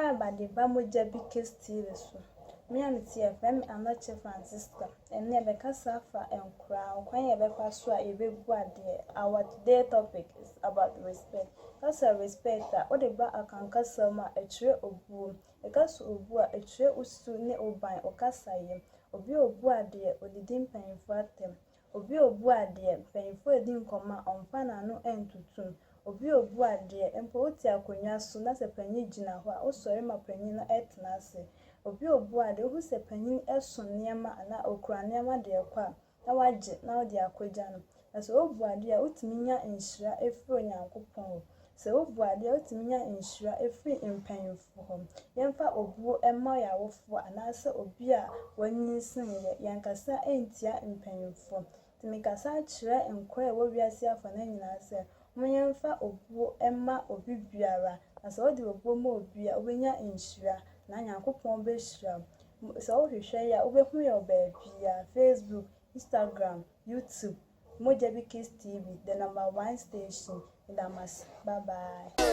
Abade Bamoja Bikes TV so. Me and TFM Anache Francisca. And never Casafa and Crown. When you ever so a baby. Our today topic is about respect. That's a respect that all the back can casama a tray of boom. A cast of boa a tray usu ne oban or casaye. Obi obua dear or the dim paying for them. Obi obua dear paying for a dim comma on fana no end to tune. Obi obua dear and potia akonya so na se panyi gina ho a osori ma panyi no etna ase. Obi obua de hu se panyi eso niema ana okura niema de kwa na waje na odi akogya no. Na se obua de a utimi nya enhira efiri Onyankopon. Se obua de utimi nya enhira efiri mpanyimfo ho. Yemfa obuo emma yawofo ana se obi a wanyinsin ye yankasa entia mpanyimfo. Timikasa kire enkwa e wo wiase afa na nyina se Monyemfa obuo emma obi biara na so de obuo ma obi a obenya enhira na Nyankopon be hira so wo hwehwe ya obehu ya obaabia Facebook, Instagram, YouTube, Moja Bikes TV, the #1 station in Damas. Bye bye.